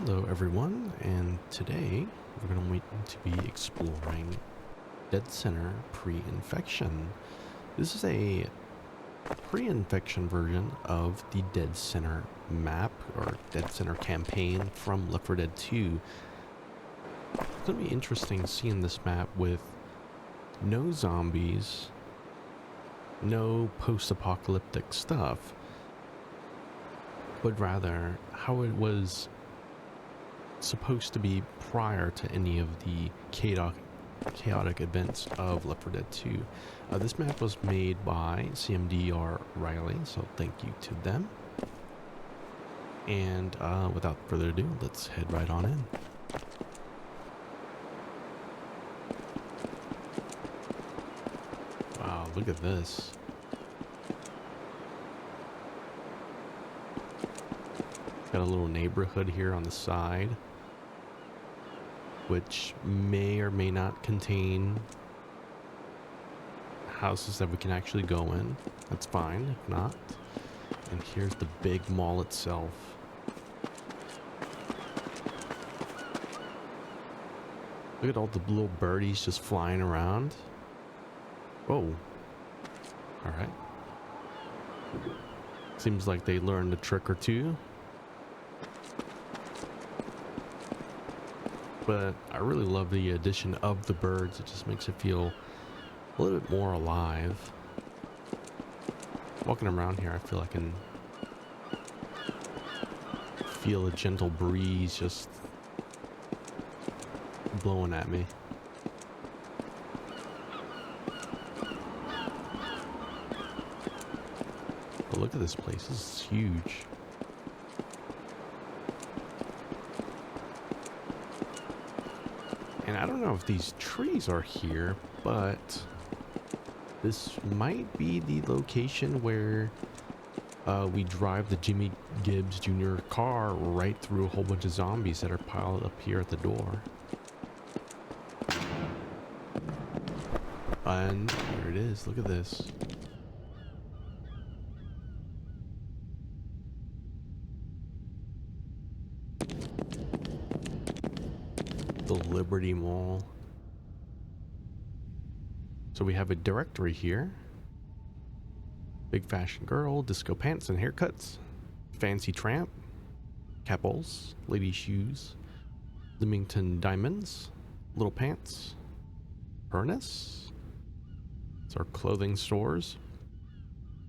Hello everyone, and today we're going to be exploring Dead Center Preinfection. This is a pre-infection version of the Dead Center map, or Dead Center campaign from Left 4 Dead 2. It's going to be interesting seeing this map with no zombies, no post-apocalyptic stuff, but rather how it was supposed to be prior to any of the chaotic events of Left 4 Dead 2. This map was made by CMDR Riley, so thank you to them. And without further ado, let's head right on in. Wow, look at this. Got a little neighborhood here on the side, which may or may not contain houses that we can actually go in. That's fine if not. And here's the big mall itself. Look at all the little birdies just flying around. Whoa. Alright. Seems like they learned a trick or two. But I really love the addition of the birds. It just makes it feel a little bit more alive. Walking around here, I feel I can feel a gentle breeze just blowing at me. But look at this place. This is huge. And I don't know if these trees are here, but this might be the location where we drive the Jimmy Gibbs Jr. car right through a whole bunch of zombies that are piled up here at the door. And here it is. Look at this. The Liberty Mall. So we have a directory here. Big fashion girl, disco pants and haircuts, fancy tramp, capels, lady shoes, Leamington diamonds, little pants, furnace. It's our clothing stores.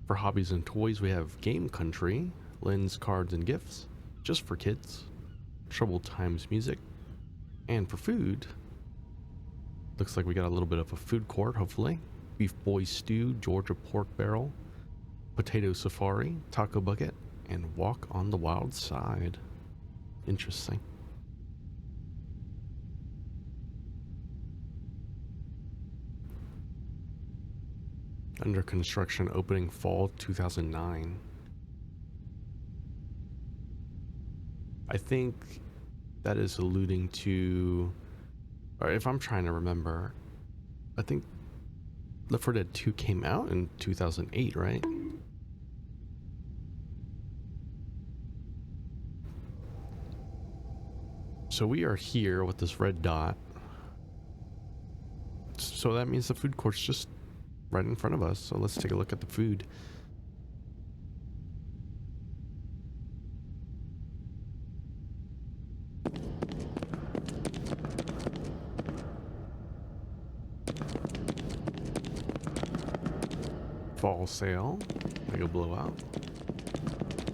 For hobbies and toys, we have Game Country, Lynn's cards and gifts, just for kids, Troubled Times music. And for food, looks like we got a little bit of a food court, hopefully. Beef boy stew, Georgia pork barrel, potato safari, taco bucket, and walk on the wild side. Interesting. Under construction, opening fall 2009. I think that is alluding to, or if I'm trying to remember, I think Left 4 Dead 2 came out in 2008, right? So we are here with this red dot. So that means the food court's just right in front of us. So let's take a look at the food. Fall sale, like a blowout.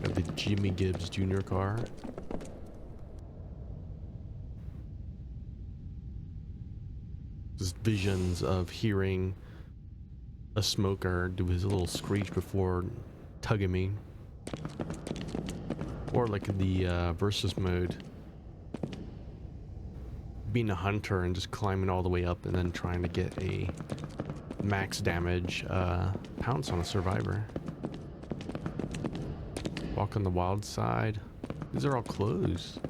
Got the Jimmy Gibbs Jr. car. Just visions of hearing a smoker do his little screech before tugging me. Or like the versus mode, being a hunter and just climbing all the way up and then trying to get a max damage pounce on a survivor. Walk on the wild side. These are all closed.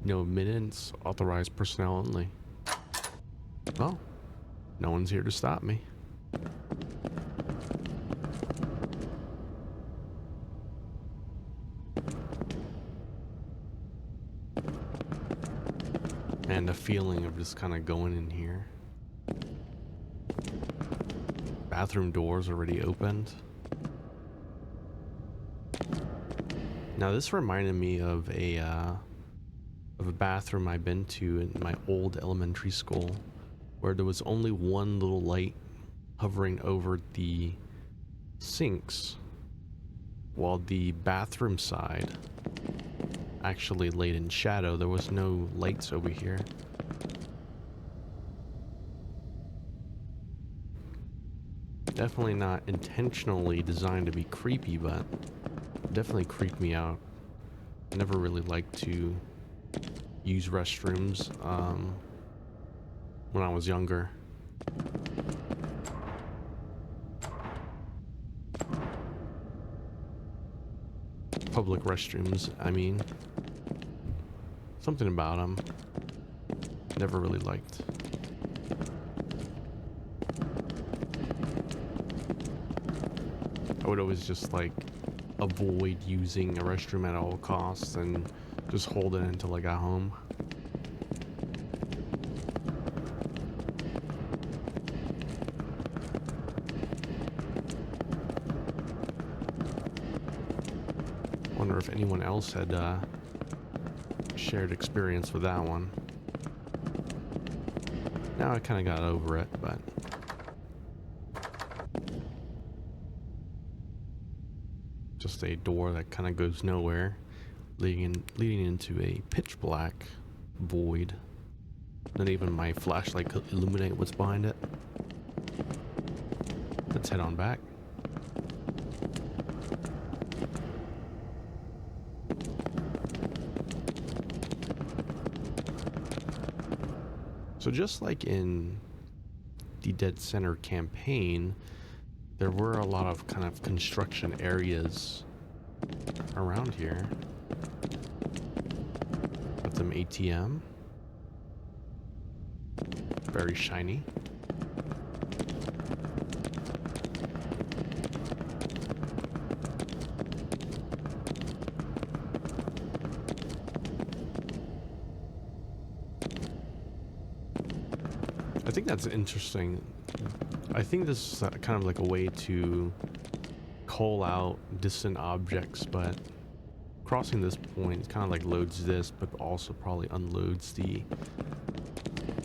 No admittance, authorized personnel only. Well, no one's here to stop me. And the feeling of just kind of going in here. Bathroom doors already opened. Now this reminded me of a bathroom I've been to in my old elementary school, where there was only one little light hovering over the sinks, while the bathroom side actually laid in shadow. There was no lights over here. Definitely not intentionally designed to be creepy, but definitely creeped me out. Never really liked to use restrooms when I was younger. Public restrooms, I mean. Something about them. Never really liked. I would always just like avoid using a restroom at all costs and just hold it until I got home. Wonder if anyone else had shared experience with that one. Now I kind of got over it, but just a door that kind of goes nowhere, leading into a pitch black void. Not even my flashlight could illuminate what's behind it. Let's head on back. So just like in the Dead Center campaign, there were a lot of kind of construction areas around here. Got some ATM. Very shiny. I think that's interesting. I think this is kind of like a way to call out distant objects, but crossing this point kind of like loads this, but also probably unloads the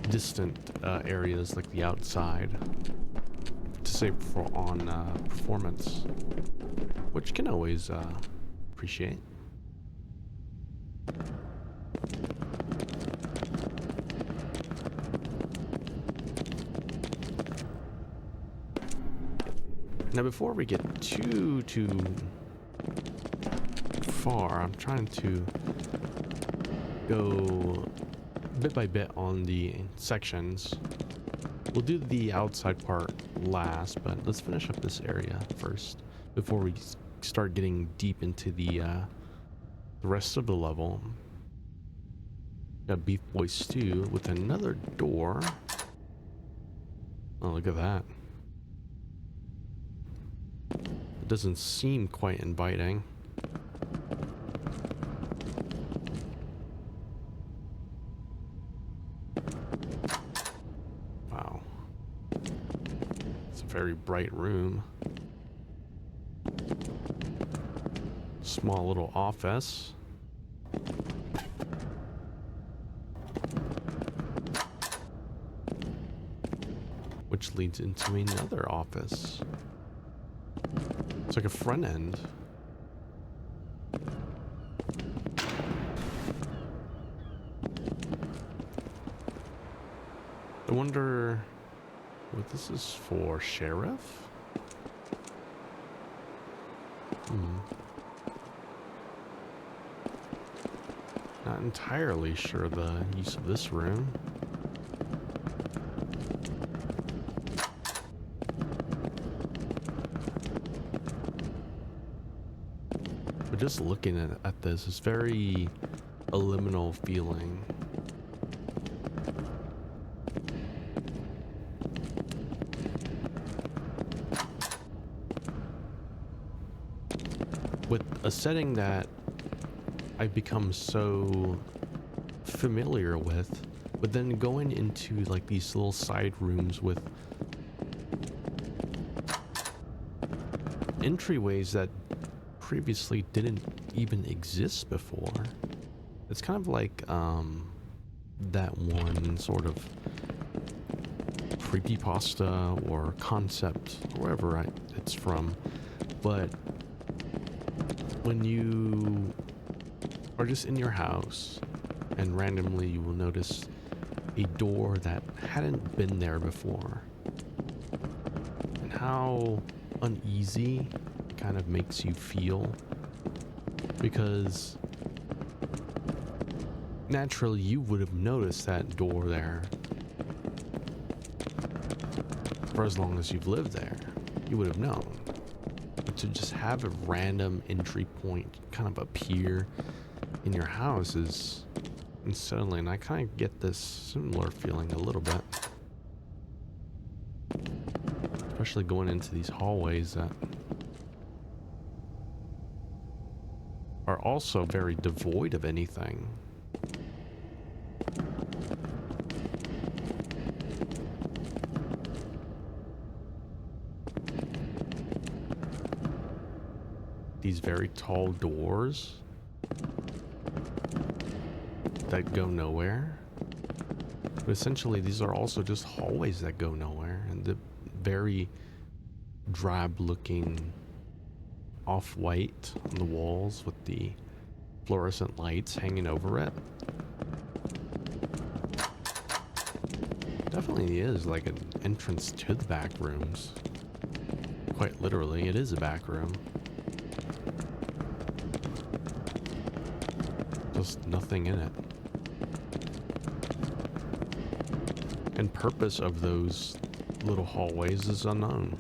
distant areas like the outside to save on performance, which can always appreciate. Now, before we get too far, I'm trying to go bit by bit on the sections. We'll do the outside part last, but let's finish up this area first before we start getting deep into the rest of the level. Got Beef Boy Stew with another door. Oh, look at that. It doesn't seem quite inviting. Wow. It's a very bright room. Small little office. Which leads into another office. It's like a front end. I wonder what this is for. Sheriff? Not entirely sure the use of this room. But just looking at this, it's very a liminal feeling. With a setting that I've become so familiar with, but then going into like these little side rooms with entryways that previously didn't even exist before. It's kind of like that one sort of creepypasta or concept, wherever it's from, but when you are just in your house and randomly you will notice a door that hadn't been there before, and how uneasy it kind of makes you feel, because naturally you would have noticed that door there for as long as you've lived there. You would have known. But to just have a random entry point kind of appear in your house is unsettling, and I kind of get this similar feeling a little bit. Especially going into these hallways that are also very devoid of anything. These very tall doors that go nowhere. But essentially, these are also just hallways that go nowhere, and the very drab looking off-white on the walls with the fluorescent lights hanging over it. Definitely is like an entrance to the back rooms. Quite literally, it is a back room. Just nothing in it. And purpose of those little hallways is unknown.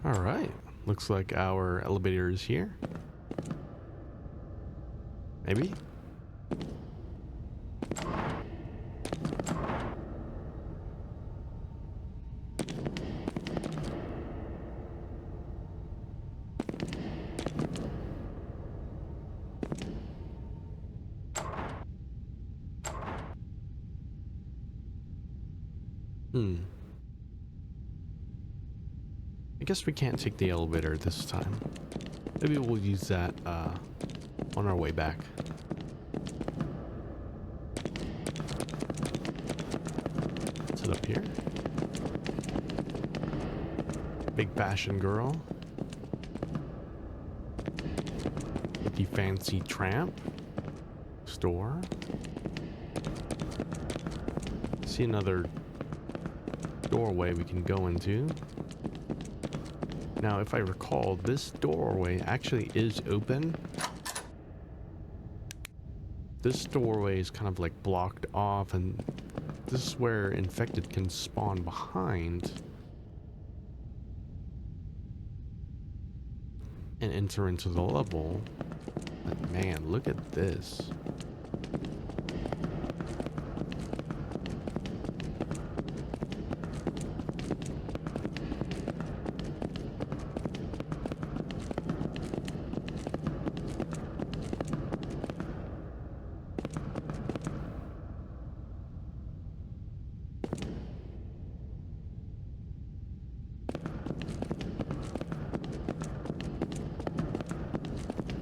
All right, looks like our elevator is here. Maybe? I guess we can't take the elevator this time. Maybe we'll use that on our way back. Sit up here. Big fashion girl. With the fancy tramp. Store. See another doorway we can go into. Now, if I recall, this doorway actually is open. This doorway is kind of like blocked off, and this is where infected can spawn behind and enter into the level. But man, look at this.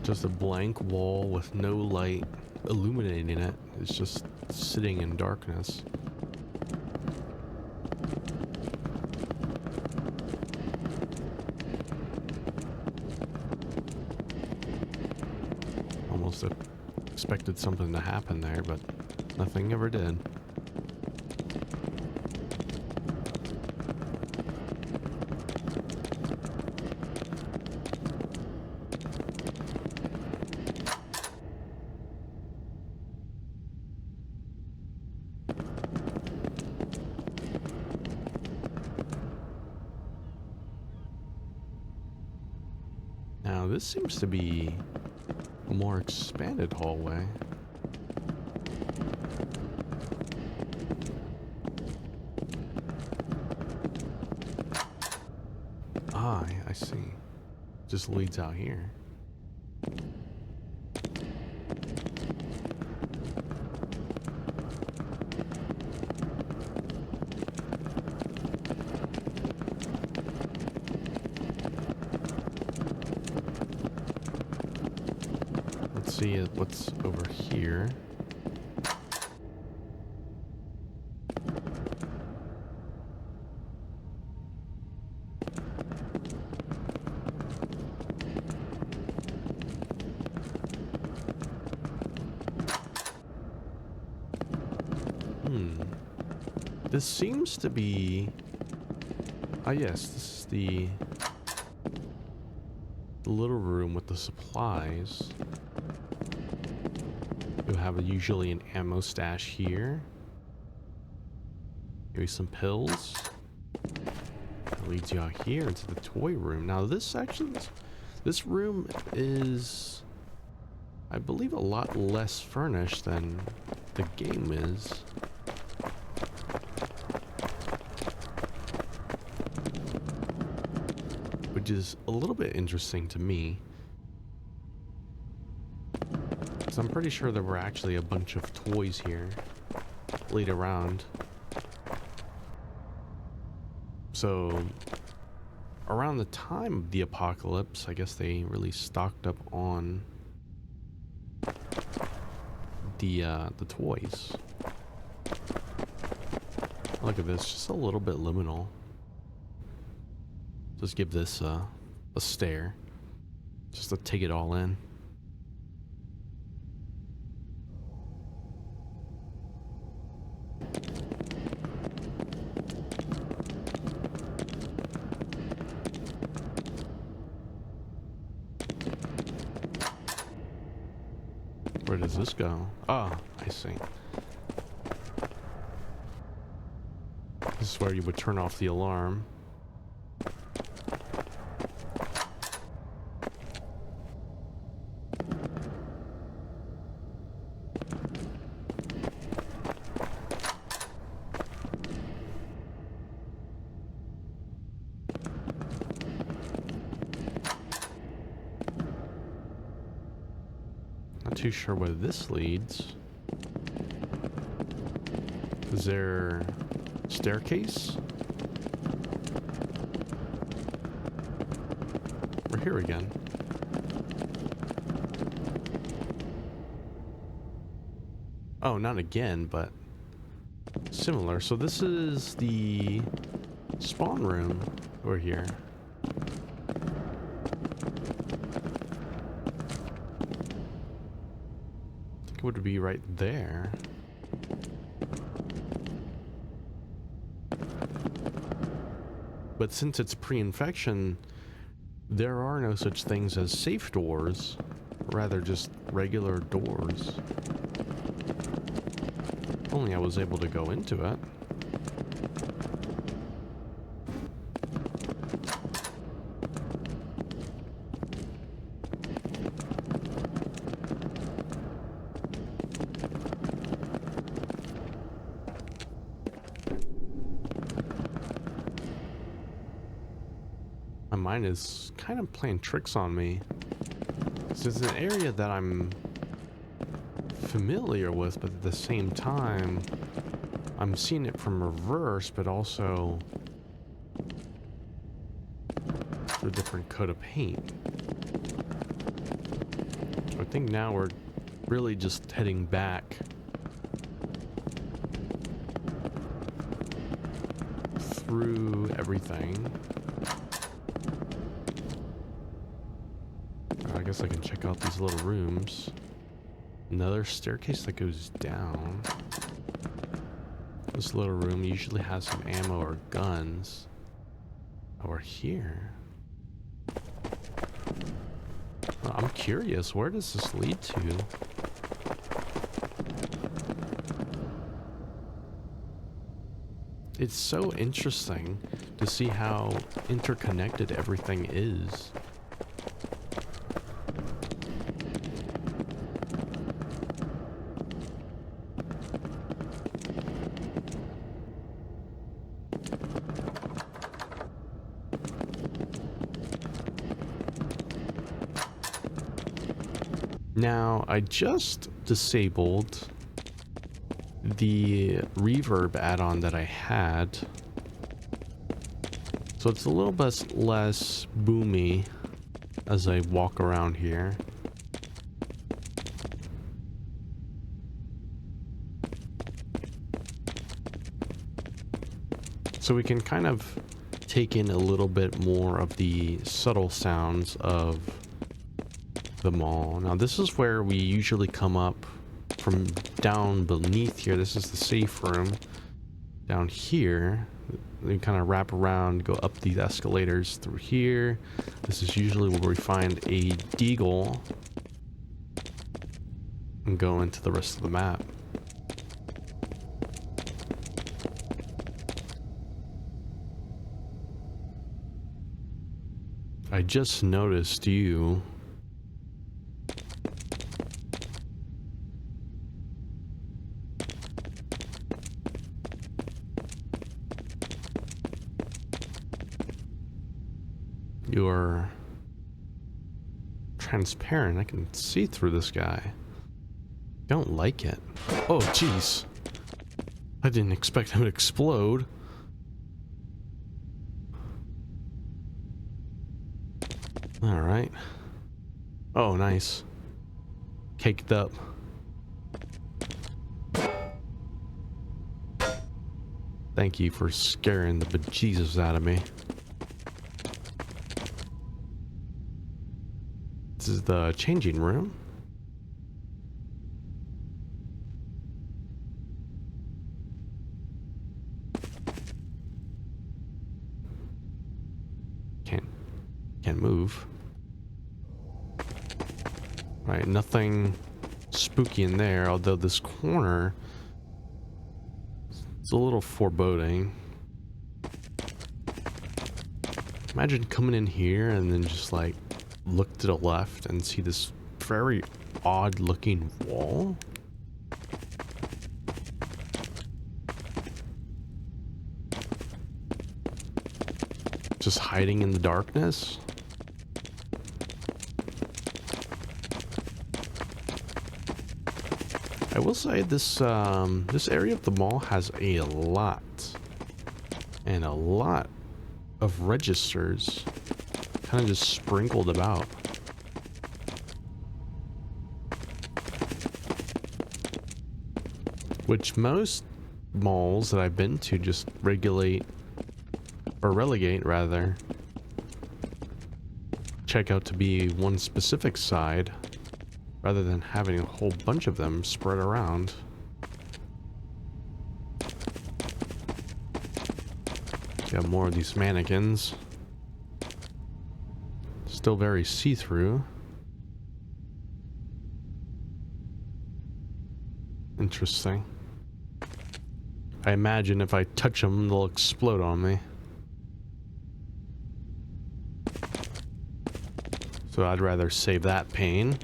Just a blank wall with no light illuminating it. It's just sitting in darkness. Almost expected something to happen there, but nothing ever did. Now this seems to be a more expanded hallway. Ah, I see. Just leads out here. Let's see what's over here. This seems to be... Ah, yes, this is the little room with the supplies. You have usually an ammo stash here. Maybe some pills. That leads you out here into the toy room. Now this room is, I believe, a lot less furnished than the game is. Which is a little bit interesting to me. Because I'm pretty sure there were actually a bunch of toys here laid around. So around the time of the apocalypse, I guess they really stocked up on the toys. Look at this, just a little bit liminal. Just give this a stare, just to take it all in. Where does this go? Ah, I see. This is where you would turn off the alarm. Too sure where this leads. Is there a staircase? We're here again. Oh, not again, but similar. So this is the spawn room over here. Would be right there. But since it's pre-infection, there are no such things as safe doors, rather just regular doors. If only I was able to go into it. Mine is kind of playing tricks on me. This is an area that I'm familiar with, but at the same time, I'm seeing it from reverse, but also through a different coat of paint. So I think now we're really just heading back through everything. I guess I can check out these little rooms. Another staircase that goes down. This little room usually has some ammo or guns. Oh, we're here. Well, I'm curious, where does this lead to? It's so interesting to see how interconnected everything is. Now, I just disabled the reverb add-on that I had, so it's a little bit less boomy as I walk around here. So we can kind of take in a little bit more of the subtle sounds of the mall. Now this is where we usually come up from down beneath here. This is the safe room. Down here, we kind of wrap around, go up these escalators through here. This is usually where we find a deagle and go into the rest of the map. I just noticed you. You're transparent. I can see through this guy. Don't like it. Oh, jeez. I didn't expect him to explode. All right. Oh, nice. Caked up. Thank you for scaring the bejesus out of me. This is the changing room. Can't move. Right, nothing spooky in there, although this corner is a little foreboding. Imagine coming in here and then just like look to the left and see this very odd looking wall. Just hiding in the darkness. I will say this this area of the mall has a lot of registers kind of just sprinkled about. Which most malls that I've been to just relegate rather, check out to be one specific side rather than having a whole bunch of them spread around. Got more of these mannequins. Still very see-through. Interesting. I imagine if I touch them, they'll explode on me. So I'd rather save that pain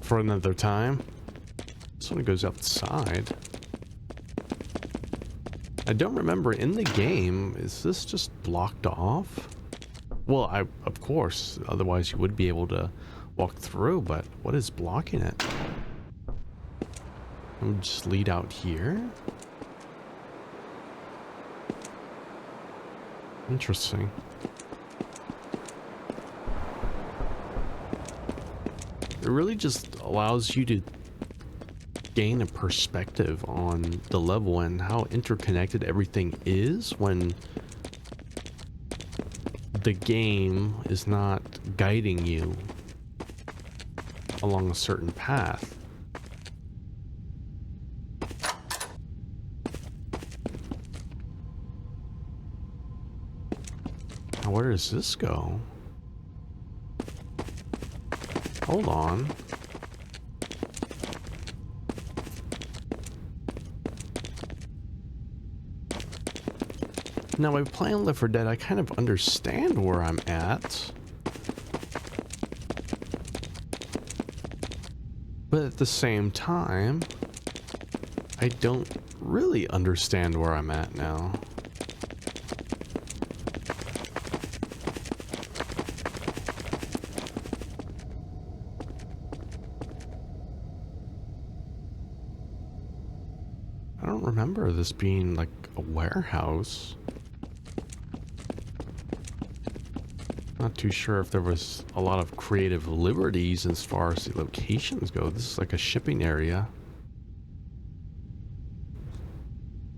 for another time. This one goes outside. I don't remember in the game, is this just blocked off? Well, of course, otherwise you would be able to walk through, but what is blocking it? I would just lead out here? Interesting. It really just allows you to gain a perspective on the level and how interconnected everything is when the game is not guiding you along a certain path. Now, where does this go? Hold on. Now, by playing Left 4 Dead, I kind of understand where I'm at. But at the same time, I don't really understand where I'm at now. don't remember this being like a warehouse. Not too sure if there was a lot of creative liberties as far as the locations go. This is like a shipping area.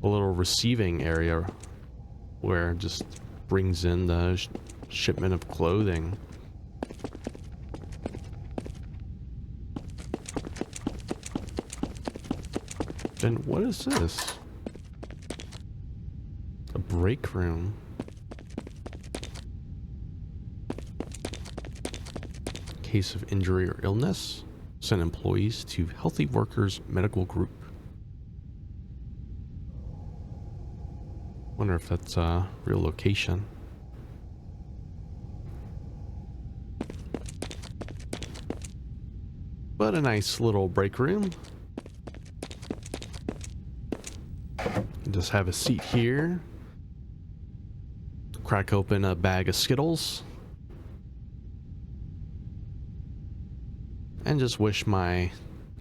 A little receiving area where it just brings in the shipment of clothing. Then what is this? A break room. Case of injury or illness, send employees to Healthy Workers Medical Group. Wonder if that's a real location. But a nice little break room. Just have a seat here. Crack open a bag of Skittles. And just wish my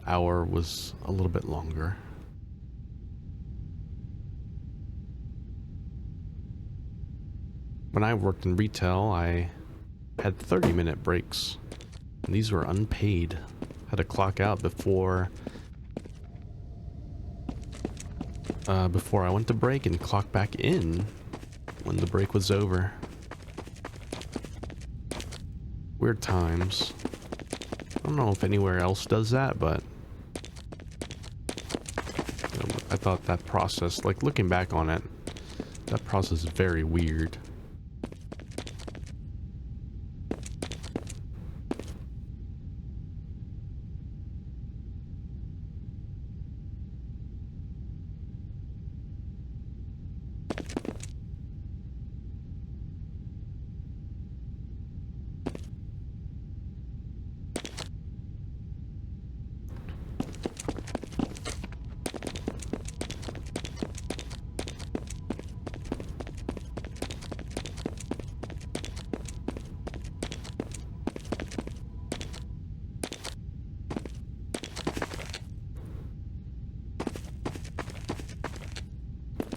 hour was a little bit longer. When I worked in retail, I had 30-minute breaks. And these were unpaid. Had to clock out before I went to break and clock back in when the break was over. Weird times. I don't know if anywhere else does that, but I thought that process, like looking back on it, that process is very weird.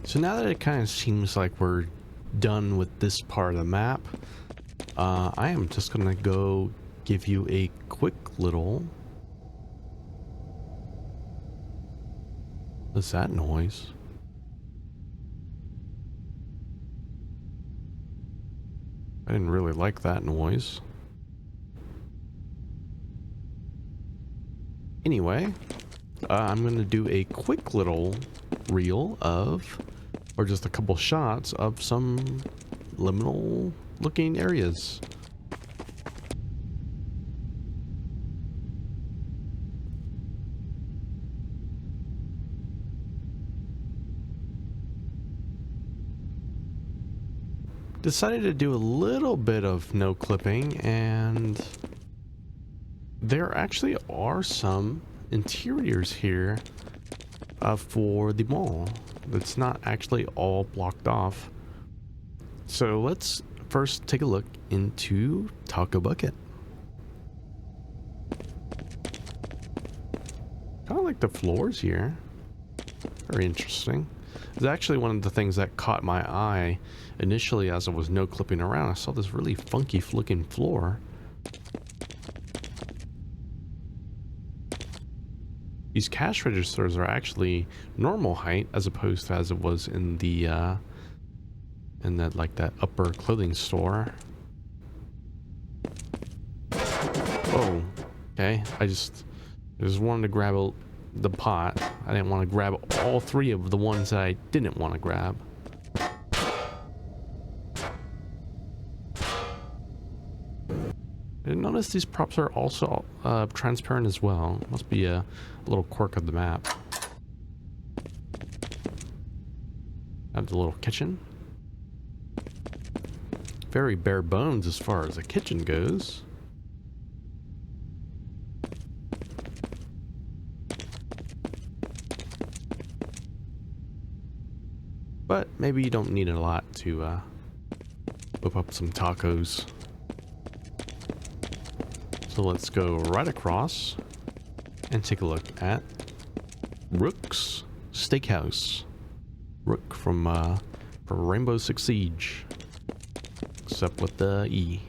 So now that it kind of seems like we're done with this part of the map, I am just gonna go give you a quick little... What's that noise? I didn't really like that noise. Anyway, I'm gonna do a quick little reel of, or just a couple shots of some liminal looking areas. Decided to do a little bit of no clipping, and there actually are some interiors here for the mall. It's not actually all blocked off. So let's first take a look into Taco Bucket. Kind of like the floors here. Very interesting. It's actually one of the things that caught my eye initially as I was no clipping around. I saw this really funky looking floor. These cash registers are actually normal height as opposed to as it was in the in that upper clothing store. Oh, okay. I just wanted to grab the pot. I didn't want to grab all three of the ones that I didn't want to grab. I didn't notice these props are also transparent as well. Must be a little quirk of the map. Have the little kitchen. Very bare bones as far as the kitchen goes. But maybe you don't need a lot to whip up some tacos. So let's go right across and take a look at Rook's Steakhouse. Rook from Rainbow Six Siege. Except with the E.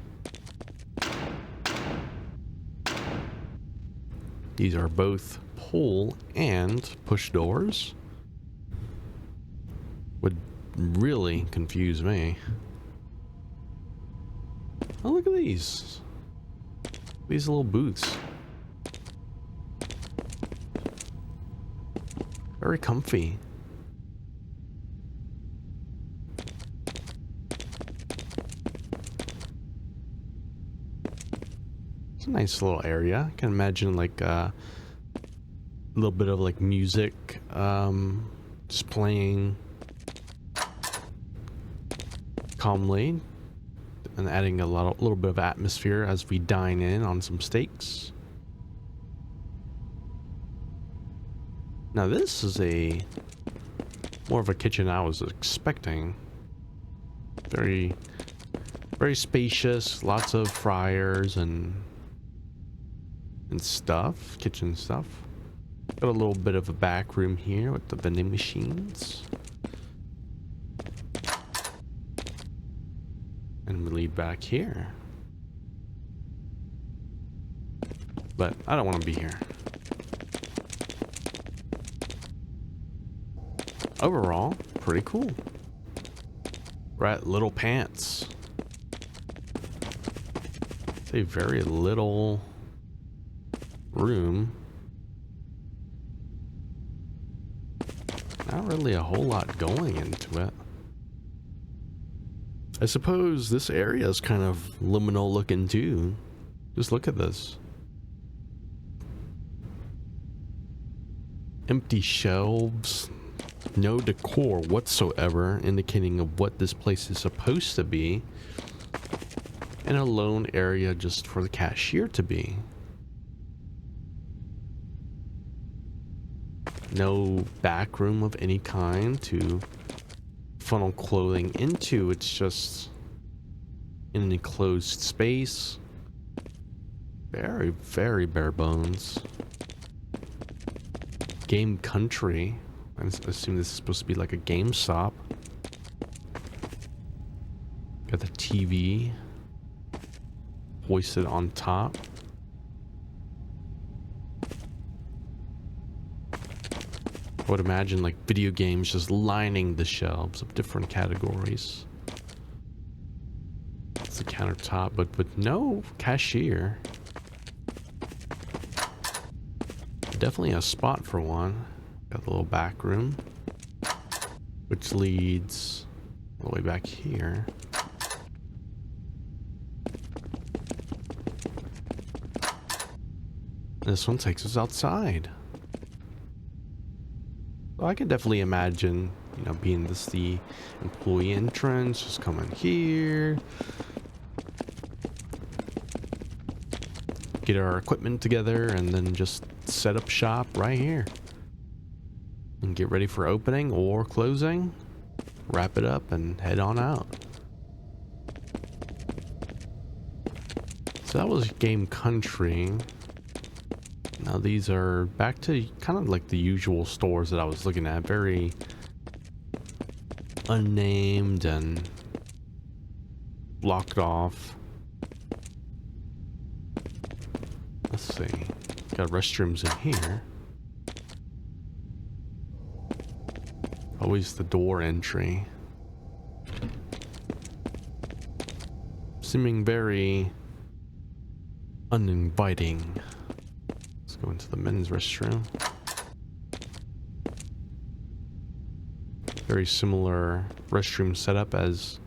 These are both pull and push doors. Would really confuse me. Oh, look at these. These little booths. Very comfy. It's a nice little area. I can imagine like a little bit of like music just playing calmly and adding a little bit of atmosphere as we dine in on some steaks. Now this is more of a kitchen I was expecting. Very spacious, lots of fryers and stuff, kitchen stuff. Got a little bit of a back room here with the vending machines. And we lead back here. But I don't want to be here. Overall, pretty cool. We're at Little Pants. It's a very little room. Not really a whole lot going into it. I suppose this area is kind of liminal looking too. Just look at this. Empty shelves. No decor whatsoever, indicating of what this place is supposed to be. And a lone area just for the cashier to be. No back room of any kind to funnel clothing into. It's just in an enclosed space. Very, very bare bones. Game Country. I assume this is supposed to be like a GameStop. Got the TV hoisted on top. I would imagine like video games just lining the shelves of different categories. It's the countertop, but with no cashier. Definitely a spot for one. Got the little back room, which leads all the way back here. This one takes us outside. So I can definitely imagine, you know, being this the employee entrance, just coming here, get our equipment together, and then just set up shop right here. And get ready for opening or closing, wrap it up, and head on out. So that was Game Country. Now these are back to kind of like the usual stores that I was looking at. Very unnamed and blocked off. Let's see. Got restrooms in here. Always the door entry. Seeming very uninviting. Let's go into the men's restroom. Very similar restroom setup as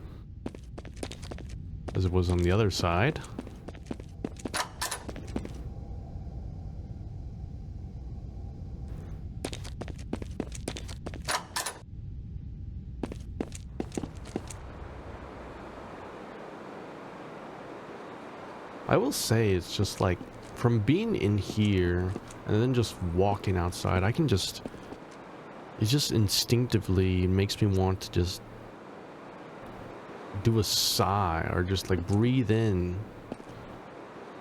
it was on the other side. I will say it's just like from being in here and then just walking outside, I can just, it just instinctively makes me want to just do a sigh or just like breathe in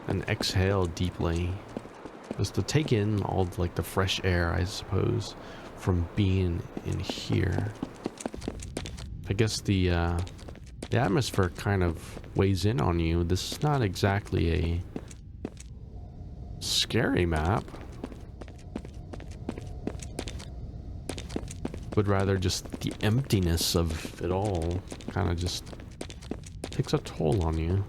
and exhale deeply, just to take in all like the fresh air, I suppose, from being in here. I guess the atmosphere kind of weighs in on you. This is not exactly a scary map, but rather just the emptiness of it all kind of just takes a toll on you.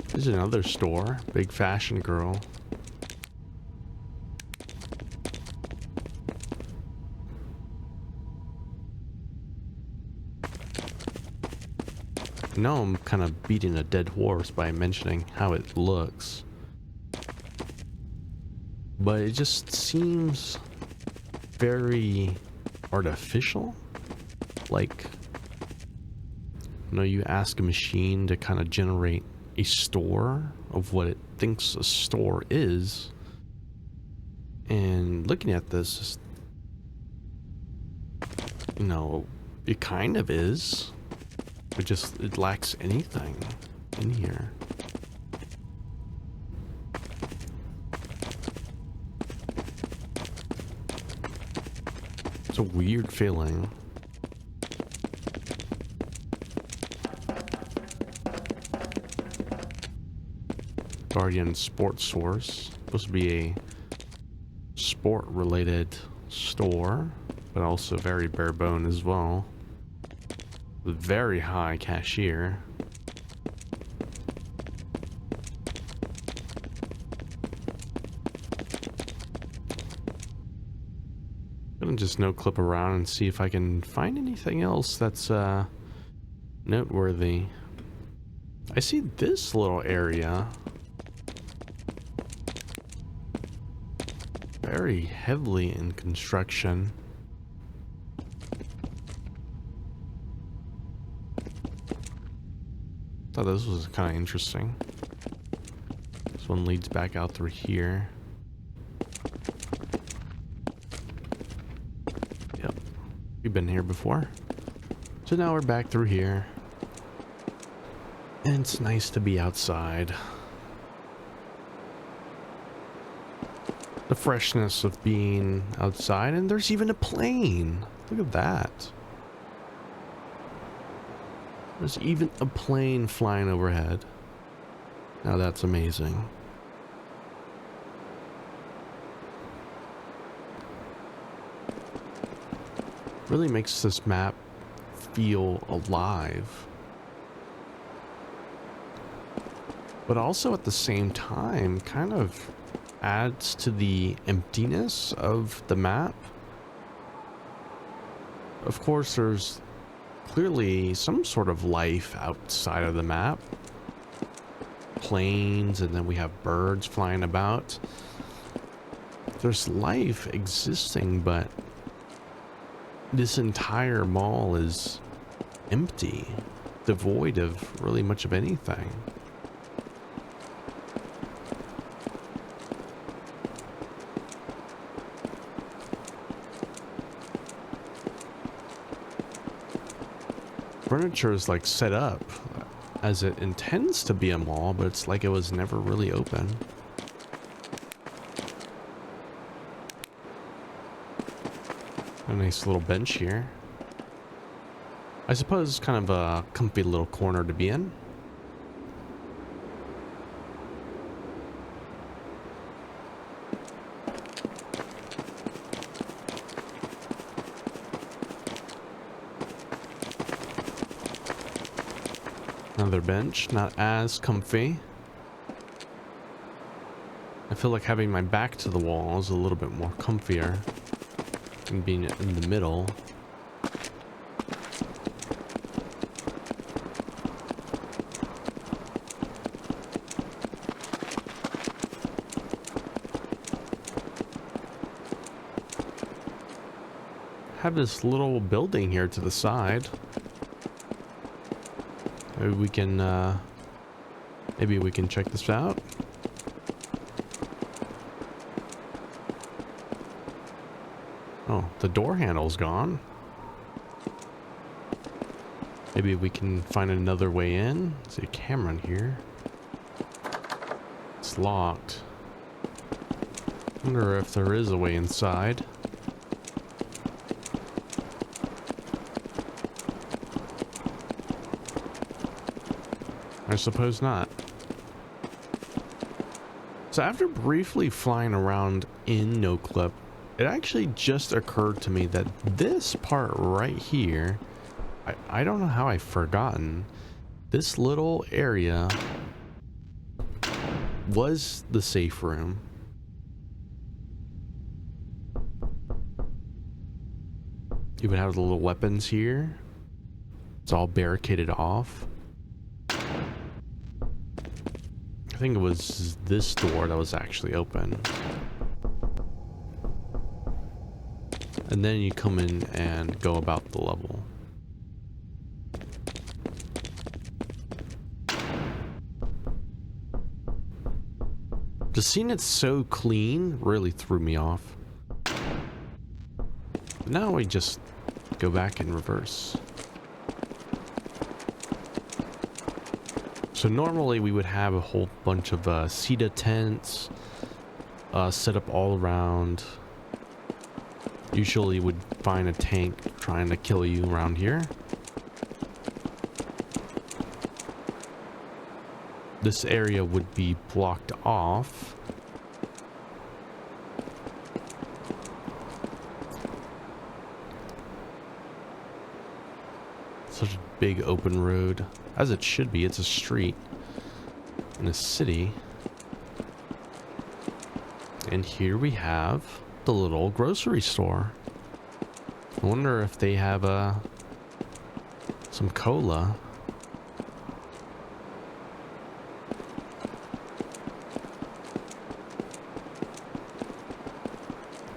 There's another store, big fashion girl. I know I'm kind of beating a dead horse by mentioning how it looks, but it just seems very artificial. Like, you know, you ask a machine to kind of generate a store of what it thinks a store is, and looking at this, you know, it kind of is, but just it lacks anything in here. It's a weird feeling. Guardian Sports Source, supposed to be a sport related store, but also very bare bone as well. With very high cashier. Gonna just no clip around and see if I can find anything else that's noteworthy. I see this little area. Very heavily in construction. Thought this was kind of interesting. This one leads back out through here. Yep, we've been here before. So now we're back through here. And it's nice to be outside. The freshness of being outside, and there's even a plane. Look at that. There's even a plane flying overhead. Now that's amazing. Really makes this map feel alive. But also at the same time, kind of adds to the emptiness of the map. Of course, there's clearly some sort of life outside of the map. Planes, and then we have birds flying about. There's life existing, but this entire mall is empty, devoid of really much of anything. Furniture is like set up as it intends to be a mall, but it's like it was never really open. A nice little bench here. I suppose it's kind of a comfy little corner to be in. Another bench, not as comfy. I feel like having my back to the wall is a little bit more comfier than being in the middle. Have this little building here to the side. Maybe we can check this out. Oh, the door handle's gone. Maybe we can find another way in. There's a camera in here. It's locked. Wonder if there is a way inside. I suppose not. So after briefly flying around in NoClip, it actually just occurred to me that this part right here, I don't know how I've forgotten. This little area was the safe room. You would have the little weapons here. It's all barricaded off. I think it was this door that was actually open. And then you come in and go about the level. Just seeing it so clean really threw me off. Now we just go back in reverse. So normally we would have a whole bunch of CETA tents set up all around. Usually would find a tank trying to kill you around here. This area would be blocked off. Such a big open road, as it should be. It's a street in a city. And here we have the little grocery store. I wonder if they have some cola.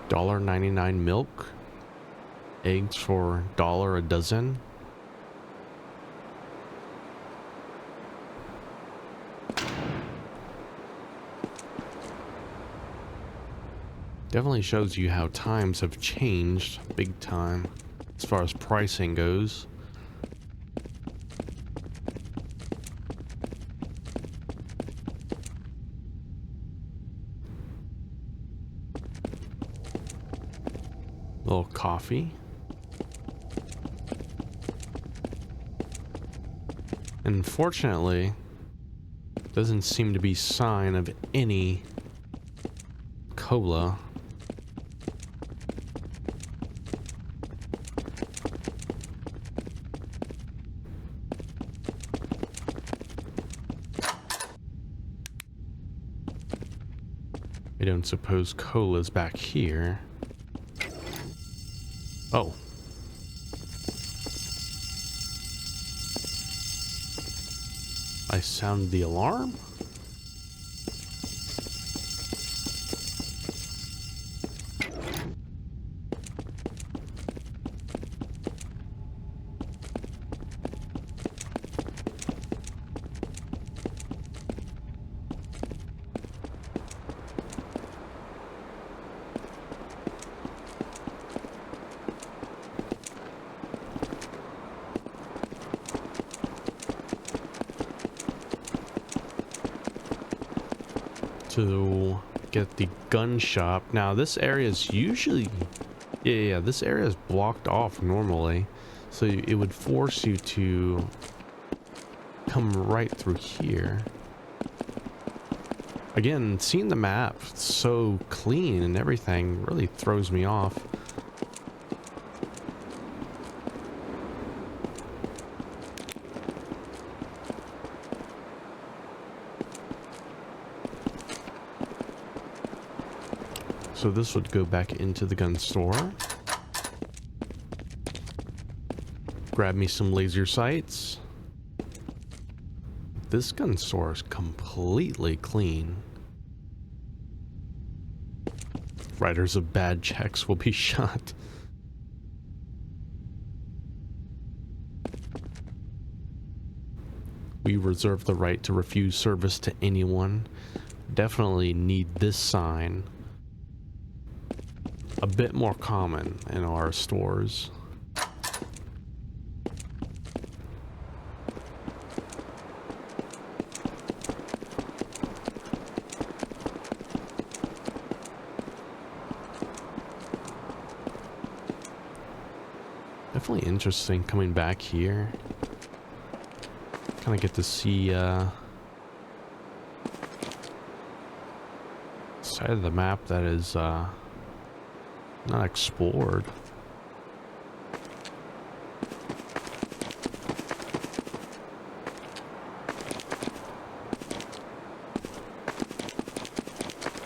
$1.99 milk. Eggs for $1 a dozen. Definitely shows you how times have changed big time as far as pricing goes. Little coffee. Unfortunately, doesn't seem to be sign of any cola. I don't suppose cola's back here. Oh. I sound the alarm? To get the gun shop. Now this area is usually this area is blocked off normally, so it would force you to come right through here. Again, seeing the map so clean and everything really throws me off. So this would go back into the gun store. Grab me some laser sights. This gun store is completely clean. Writers of bad checks will be shot. We reserve the right to refuse service to anyone. Definitely need this sign a bit more common in our stores. definitely interesting coming back here. Kind of get to see side of the map that is not explored.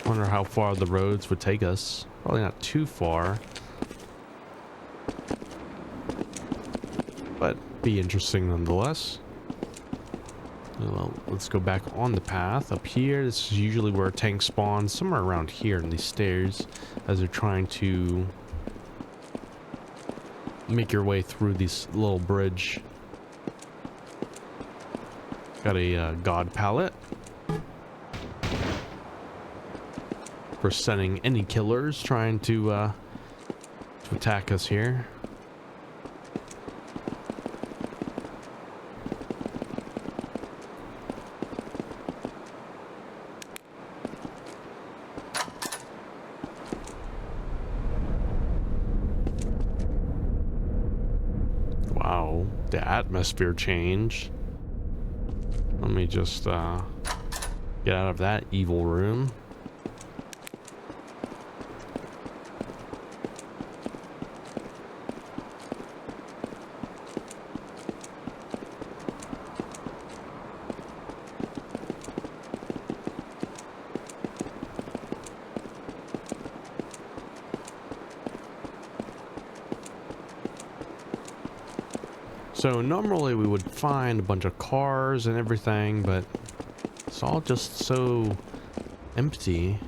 Wonder how far the roads would take us. Probably not too far, but be interesting nonetheless. Well, let's go back on the path up here. This is usually where tanks spawn, somewhere around here in these stairs, as they're trying to make your way through this little bridge. Got a god pallet for sending any killers trying to attack us here. Wow, the atmosphere change. Let me just get out of that evil room. So normally we would find a bunch of cars and everything, but it's all just so empty.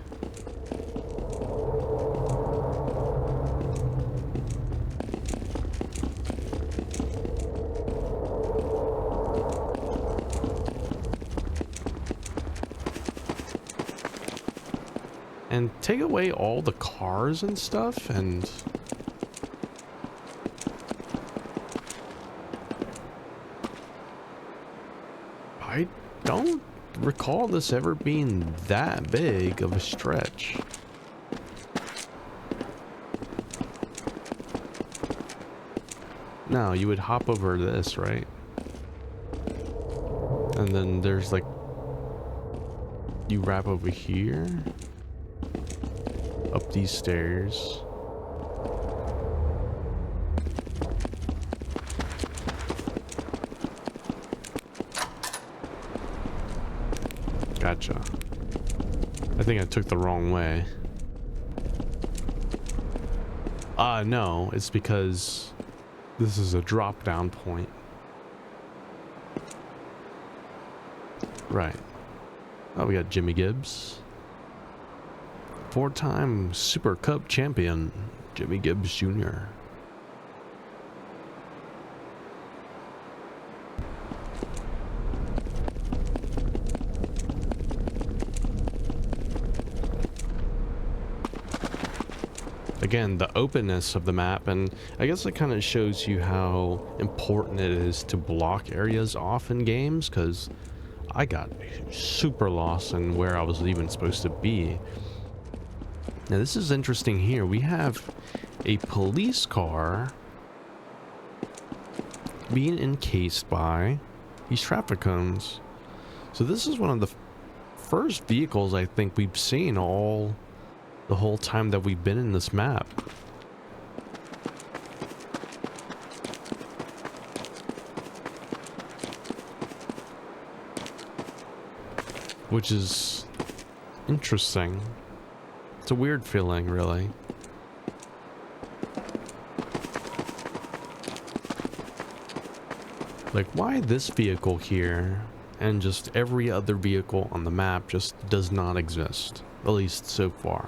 And take away all the cars and stuff, and I don't recall this ever being that big of a stretch. No, you would hop over this, right? And then there's like, you wrap over here, up these stairs. Gotcha. I think I took the wrong way. No, it's because this is a drop down point. Right. Oh, we got Jimmy Gibbs. 4-time Super Cup champion, Jimmy Gibbs Jr. Again, the openness of the map, and I guess it kind of shows you how important it is to block areas off in games, because I got super lost in where I was even supposed to be. Now this is interesting here. We have a police car being encased by these traffic cones. So this is one of the first vehicles I think we've seen the whole time that we've been in this map. Which is interesting. It's a weird feeling, really. Like, why this vehicle here and just every other vehicle on the map just does not exist, at least so far.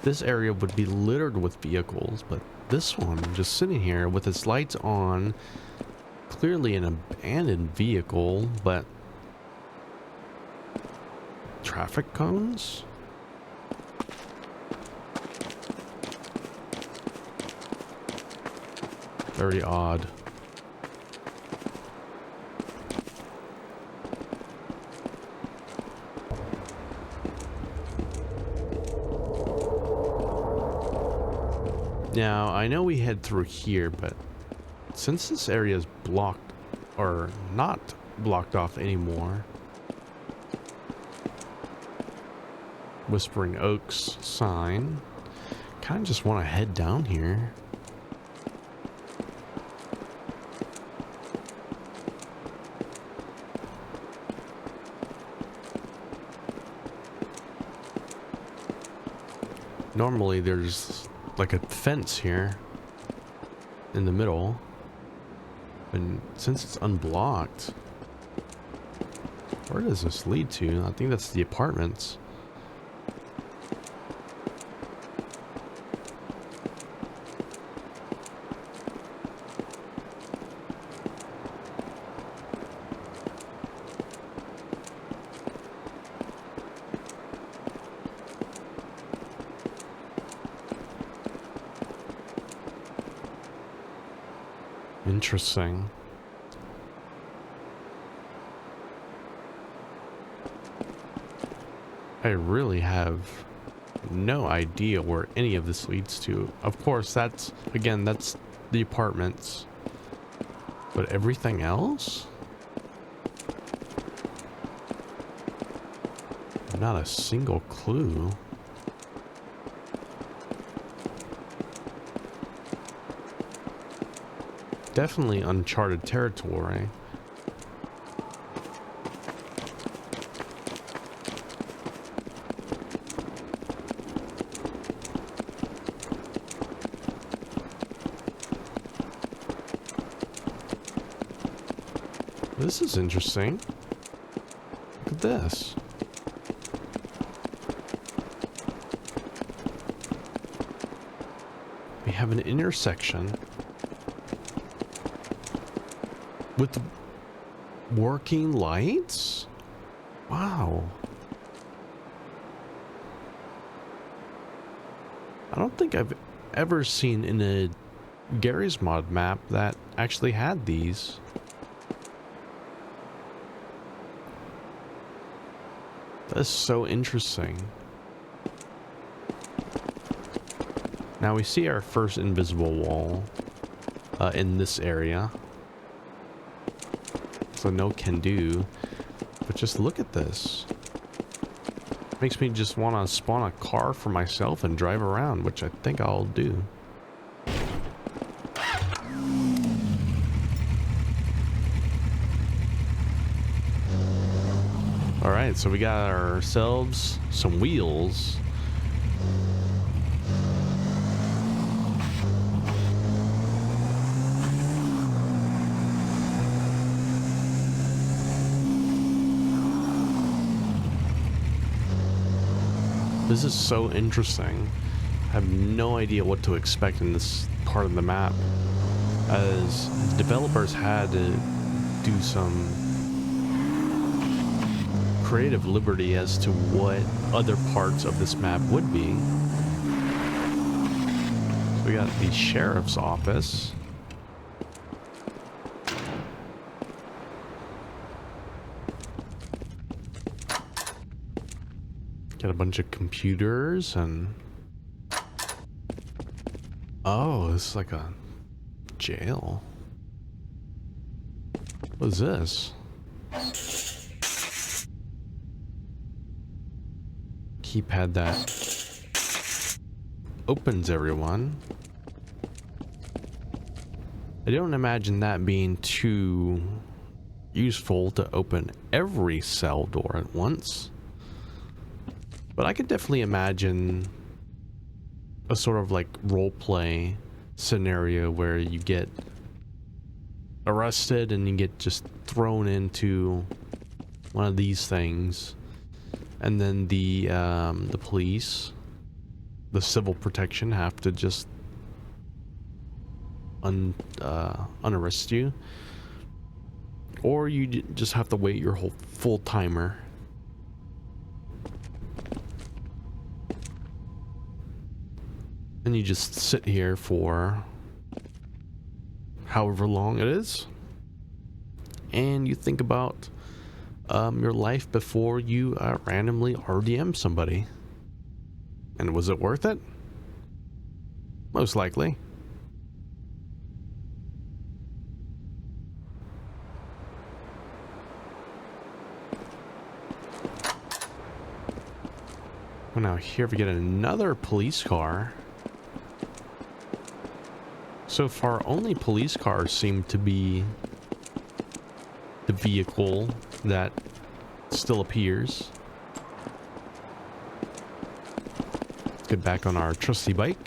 This area would be littered with vehicles, but this one just sitting here with its lights on, clearly an abandoned vehicle, but traffic cones? Very odd. Now, I know we head through here, but since this area is blocked, or not blocked off anymore, Whispering Oaks sign, kind of just want to head down here. Normally there's like a fence here in the middle, and since it's unblocked, where does this lead to? I think that's the apartments. Interesting. I really have no idea where any of this leads to. Of course, that's, again, that's the apartments. But everything else? Not a single clue. Definitely uncharted territory. This is interesting. Look at this. We have an intersection with working lights? Wow. I don't think I've ever seen in a Gary's Mod map that actually had these. That's so interesting. Now we see our first invisible wall in this area. So no can do, but just look at this. Makes me just want to spawn a car for myself and drive around, which I think I'll do. All right, so we got ourselves some wheels. This is so interesting. I have no idea what to expect in this part of the map, as developers had to do some creative liberty as to what other parts of this map would be. So we got the sheriff's office. Got a bunch of computers and... Oh, this is like a jail. What is this? Keypad that opens everyone. I don't imagine that being too useful to open every cell door at once. But I could definitely imagine a sort of like role play scenario where you get arrested and you get just thrown into one of these things, and then the police, the civil protection, have to just unarrest you, or you just have to wait your whole full timer. And you just sit here for however long it is, and you think about your life before you randomly RDM somebody. And was it worth it? Most likely. Well, now here we get another police car. So far, only police cars seem to be the vehicle that still appears. Let's get back on our trusty bike.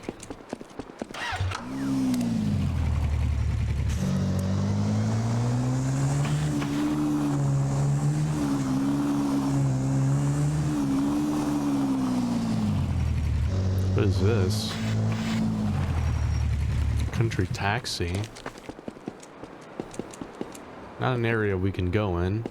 What is this? Country taxi. Not an area we can go in.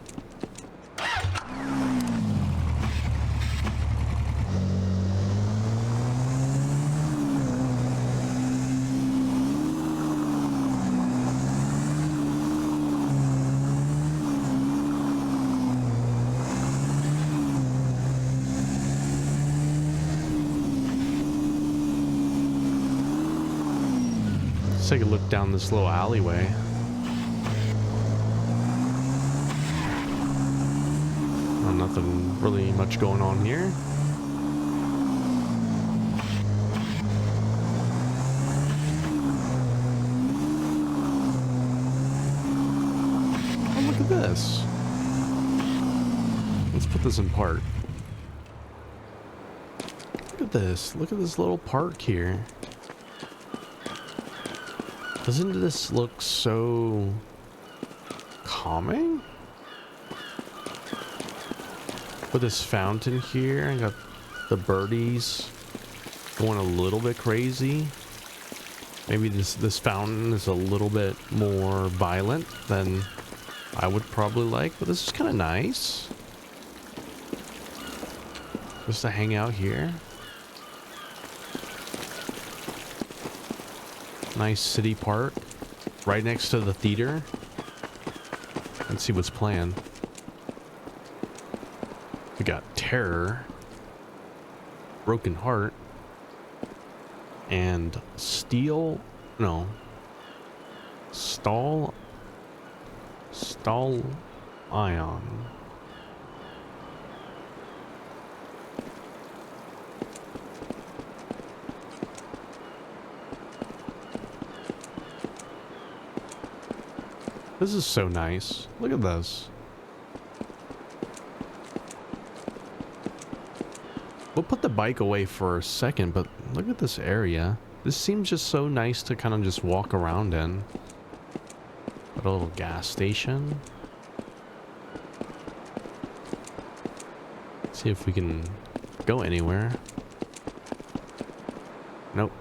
Let's take a look down this little alleyway. Oh, nothing really much going on here. Oh, look at this. Let's put this in park. Look at this. Look at this little park here. Doesn't this look so calming? With this fountain here, I got the birdies going a little bit crazy. Maybe this fountain is a little bit more violent than I would probably like, but this is kind of nice. Just to hang out here. Nice city park, right next to the theater. Let's see what's planned. We got Terror, Broken Heart, and Stall Ion. This is so nice. Look at this. We'll put the bike away for a second, but look at this area. This seems just so nice to kind of just walk around in. Got a little gas station. See if we can go anywhere. Nope.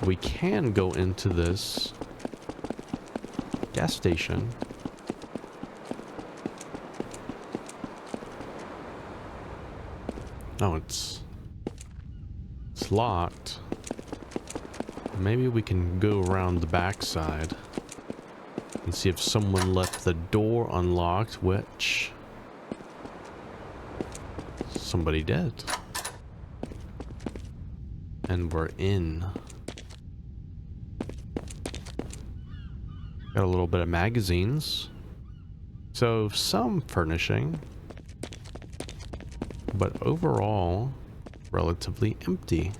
We can go into this gas station. Oh, it's locked. Maybe we can go around the backside and see if someone left the door unlocked, which somebody did. And we're in. Got a little bit of magazines. So some furnishing. But overall, relatively empty.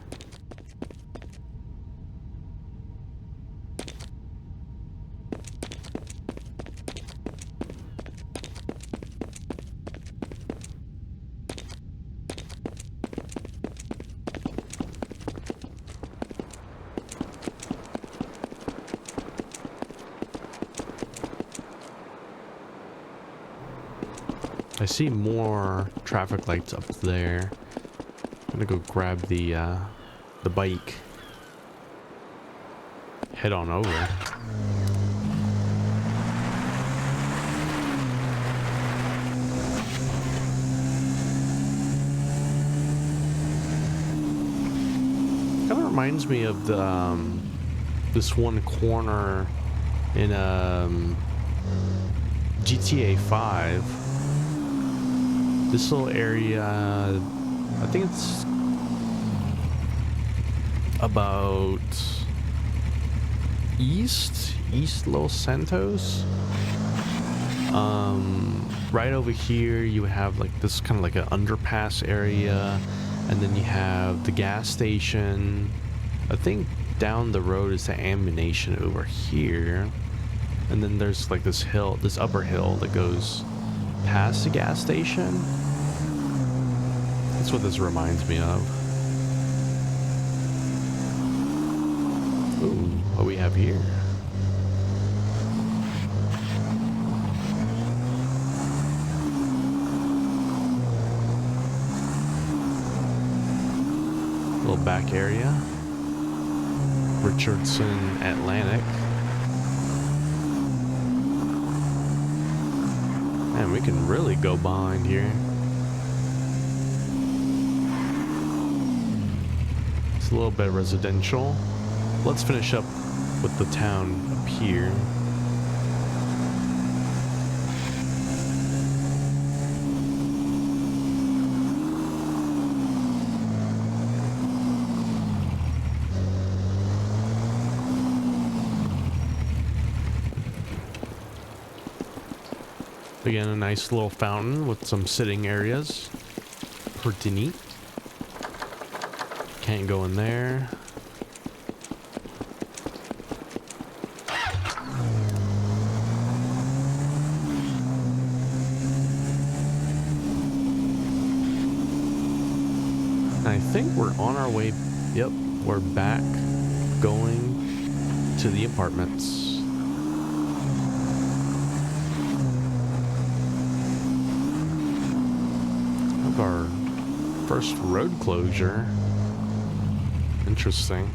I see more traffic lights up there. I'm gonna go grab the bike. Head on over. Kind of reminds me of the this one corner in GTA 5. This little area, I think it's about East Los Santos. Right over here you have like this kind of like an underpass area, and then you have the gas station. I think down the road is the ammunition over here, and then there's like this hill, this upper hill that goes past the gas station. That's what this reminds me of. Ooh, what we have here? Little back area. Richardson Atlantic. Man, we can really go behind here. It's a little bit residential. Let's finish up with the town up here. Again, a nice little fountain with some sitting areas. Pretty neat. Can't go in there. I think we're on our way. Yep, we're back going to the apartments. Our first road closure. Interesting.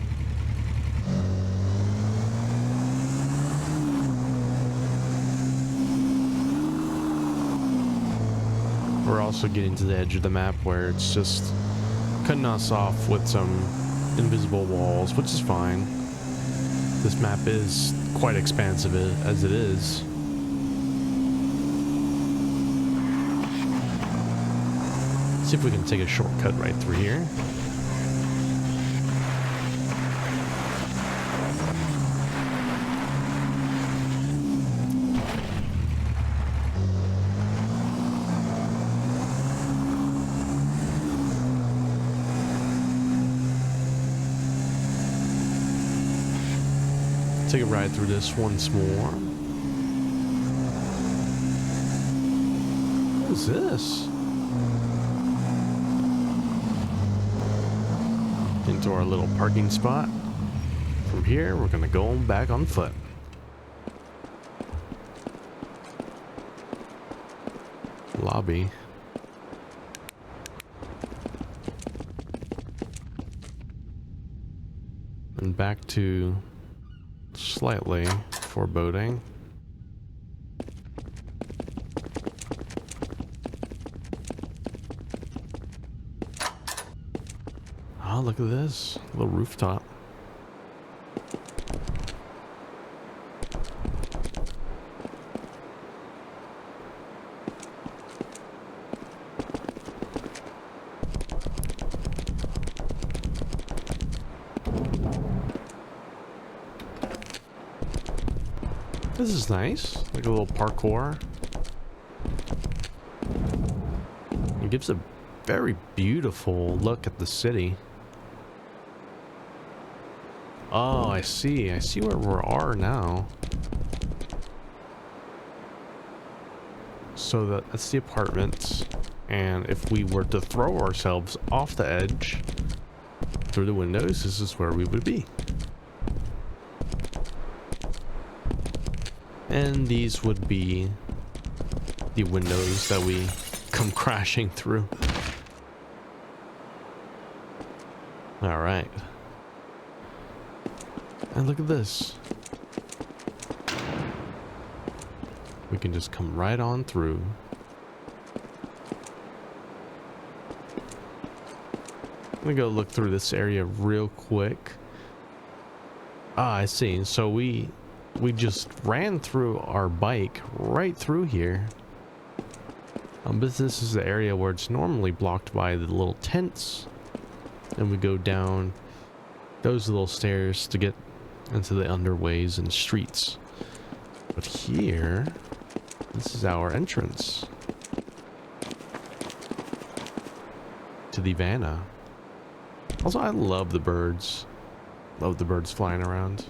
We're also getting to the edge of the map where it's just cutting us off with some invisible walls, which is fine. This map is quite expansive as it is. See if we can take a shortcut right through here. Take a ride through this once more. What is this? Into our little parking spot. From here, we're gonna go back on foot. Lobby. And back to slightly foreboding. Oh, look at this little rooftop. This is nice, like a little parkour. It gives a very beautiful look at the city. Oh, I see where we are now. So that's the apartments, and if we were to throw ourselves off the edge through the windows, this is where we would be. And these would be the windows that we come crashing through. All right. And look at this. We can just come right on through. I'm gonna go look through this area real quick. Ah, I see. So we just ran through our bike right through here. But this is the area where it's normally blocked by the little tents. And we go down those little stairs to get into the underways and streets. But here, this is our entrance to the Vanna. Also, I love the birds. Love the birds flying around.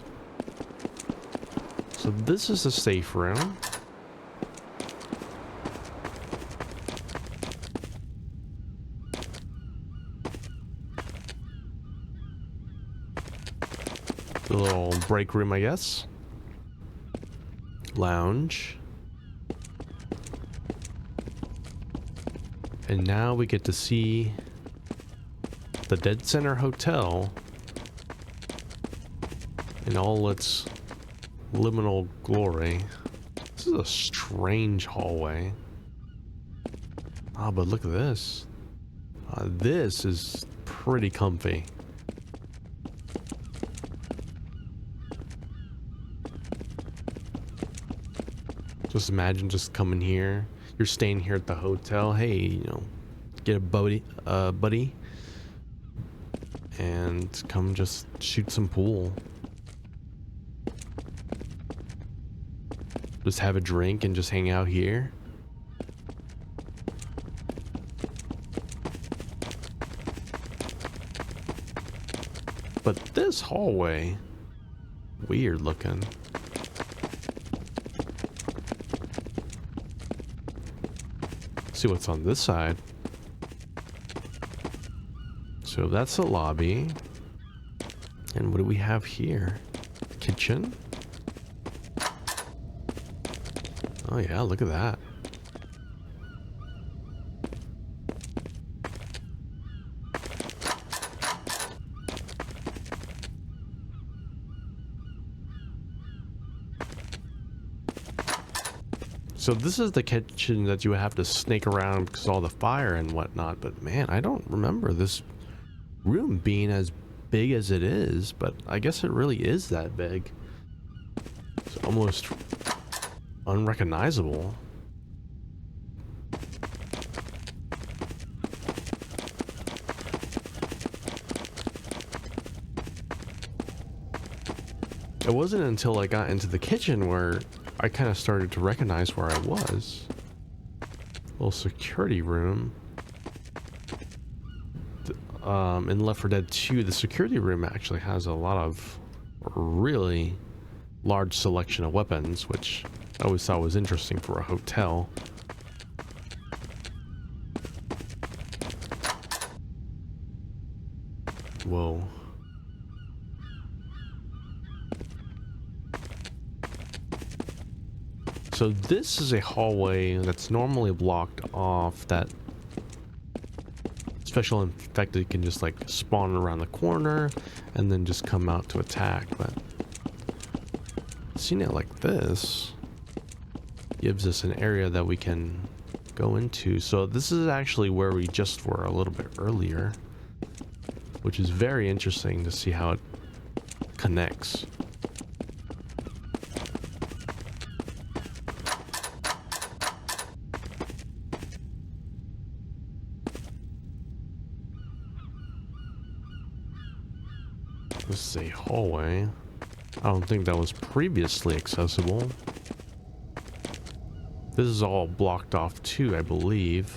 So this is a safe room. The little break room, I guess. Lounge. And now we get to see the Dead Center Hotel in all its liminal glory. This is a strange hallway. Ah, but look at this. This is pretty comfy. Just imagine just coming here. You're staying here at the hotel. Hey, you know, get a buddy, and come just shoot some pool. Just have a drink and just hang out here. But this hallway, weird looking. See what's on this side. So that's the lobby. And what do we have here? Kitchen. Oh yeah, look at that. So this is the kitchen that you would have to snake around because of all the fire and whatnot. But man, I don't remember this room being as big as it is. But I guess it really is that big. It's almost unrecognizable. It wasn't until I got into the kitchen where I kind of started to recognize where I was. Little security room. In Left 4 Dead 2, the security room actually has a lot of really large selection of weapons, which I always thought was interesting for a hotel. Whoa. So this is a hallway that's normally blocked off, that special infected can just like spawn around the corner and then just come out to attack. But seeing it like this gives us an area that we can go into. So this is actually where we just were a little bit earlier, which is very interesting to see how it connects. This is a hallway. I don't think that was previously accessible. This is all blocked off too, I believe.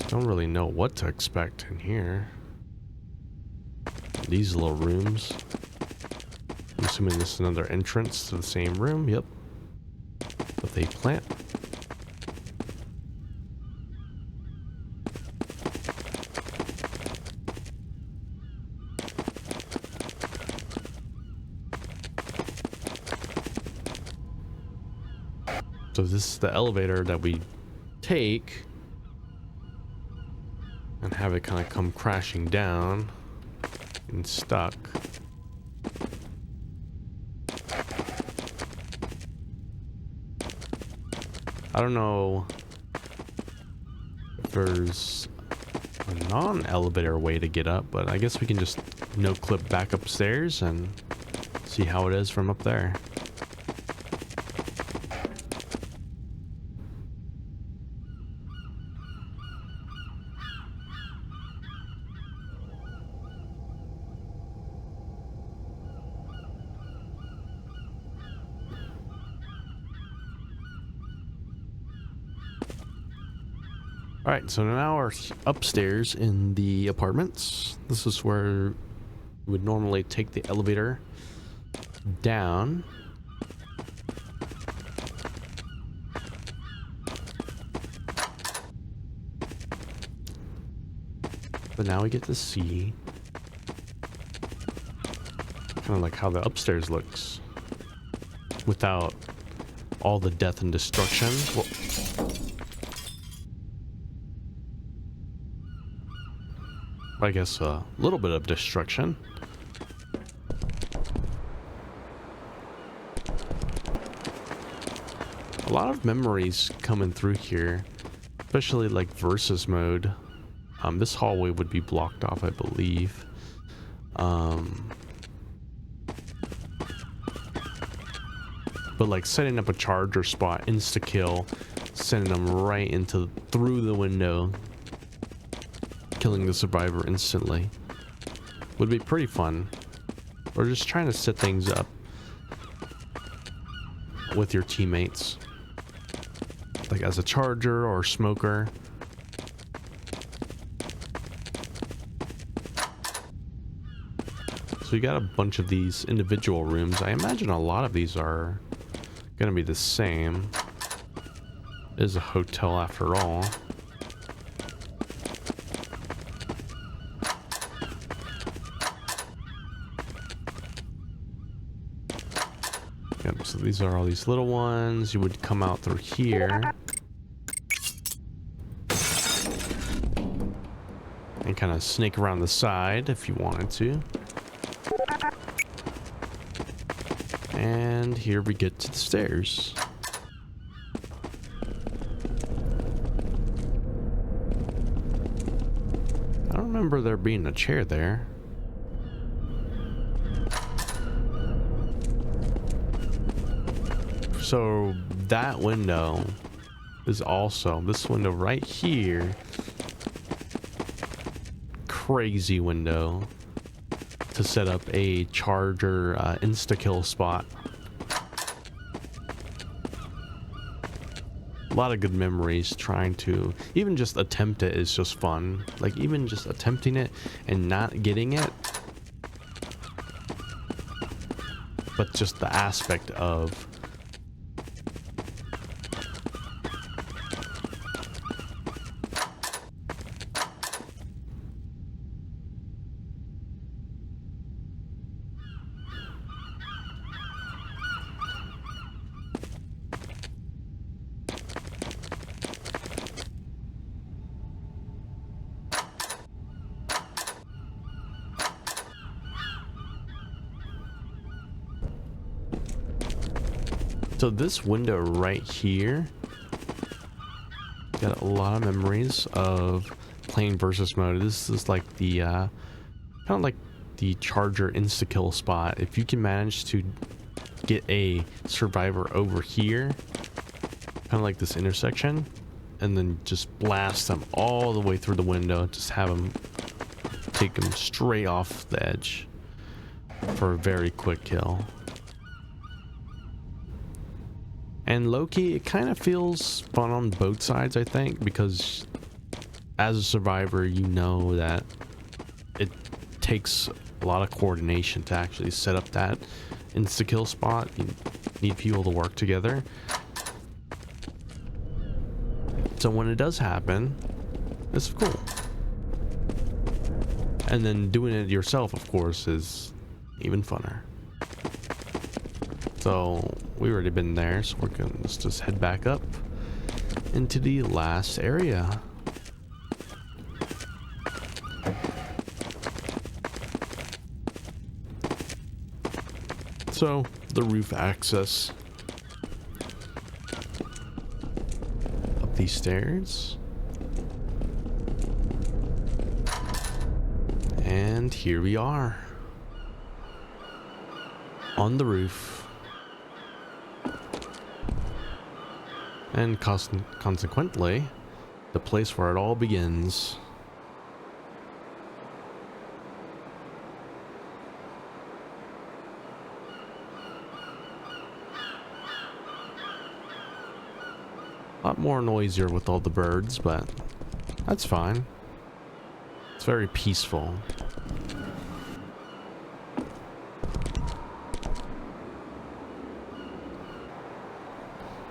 Don't really know what to expect in here. These little rooms. I'm assuming this is another entrance to the same room. Yep. With a plant. So this is the elevator that we take and have it kind of come crashing down and stuck. I don't know if there's a non-elevator way to get up, but I guess we can just no-clip back upstairs and see how it is from up there. All right, so now we're upstairs in the apartments. This is where you would normally take the elevator down. But now we get to see kind of like how the upstairs looks without all the death and destruction. Well, I guess a little bit of destruction. A lot of memories coming through here, especially like versus mode. This hallway would be blocked off, I believe. But like setting up a charger spot, insta kill, sending them right into through the window, killing the survivor instantly would be pretty fun. Or just trying to set things up with your teammates, like as a charger or smoker. So you got a bunch of these individual rooms. I imagine a lot of these are gonna be the same. It is a hotel after all. Yep, so these are all these little ones. You would come out through here and kind of snake around the side if you wanted to. And here we get to the stairs. I don't remember there being a chair there. So that window is also, this window right here, crazy window to set up a charger insta-kill spot. A lot of good memories trying to, even just attempt it is just fun. Like even just attempting it and not getting it. But just the aspect of so this window right here, got a lot of memories of playing versus mode. This is like the kind of like the charger insta kill spot. If you can manage to get a survivor over here, kind of like this intersection, and then just blast them all the way through the window, just have them take them straight off the edge for a very quick kill. And low-key, it kind of feels fun on both sides, I think, because as a survivor, you know that it takes a lot of coordination to actually set up that insta-kill spot. You need people to work together. So when it does happen, it's cool. And then doing it yourself, of course, is even funner. So we've already been there, so we're gonna let's just head back up into the last area. So the roof access up these stairs, and here we are on the roof. And consequently, the place where it all begins. A lot more noisier with all the birds, but That's fine. It's very peaceful.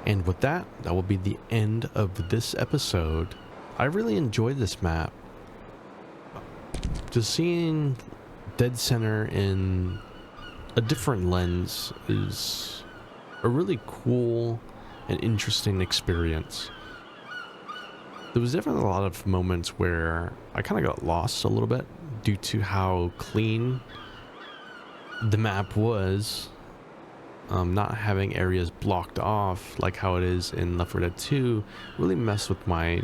And with that, that will be the end of this episode. I really enjoyed this map. Just seeing Dead Center in a different lens is a really cool and interesting experience. There was definitely a lot of moments where I kind of got lost a little bit due to how clean the map was. Not having areas blocked off like how it is in Left 4 Dead 2 really messed with my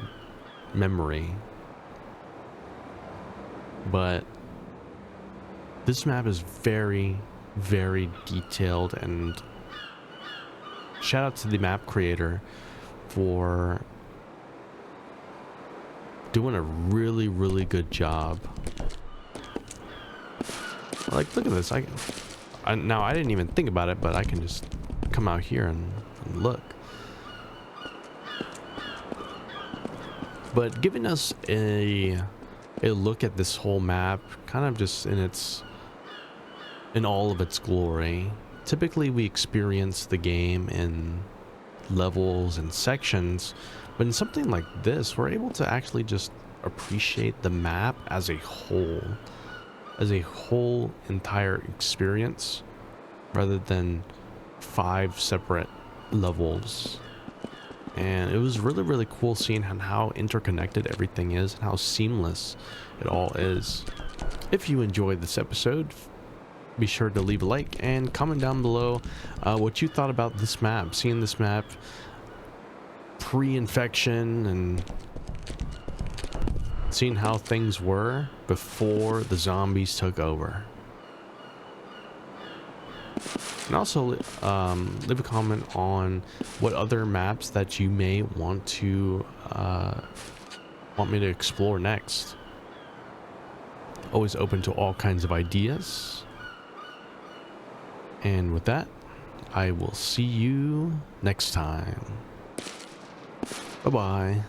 memory. But this map is very, very detailed, and shout out to the map creator for doing a really, really good job. Like, look at this. Now, I didn't even think about it, but I can just come out here and look. But giving us a look at this whole map, kind of just in all of its glory. Typically, we experience the game in levels and sections, but in something like this, we're able to actually just appreciate the map as a whole. As a whole entire experience, rather than 5 separate levels. And it was really, really cool seeing how interconnected everything is and how seamless it all is. If you enjoyed this episode, be sure to leave a like and comment down below what you thought about this map, seeing this map pre-infection and seeing how things were before the zombies took over. And also leave a comment on what other maps that you may want to want me to explore next. Always open to all kinds of ideas. And with that, I will see you next time. Bye-bye.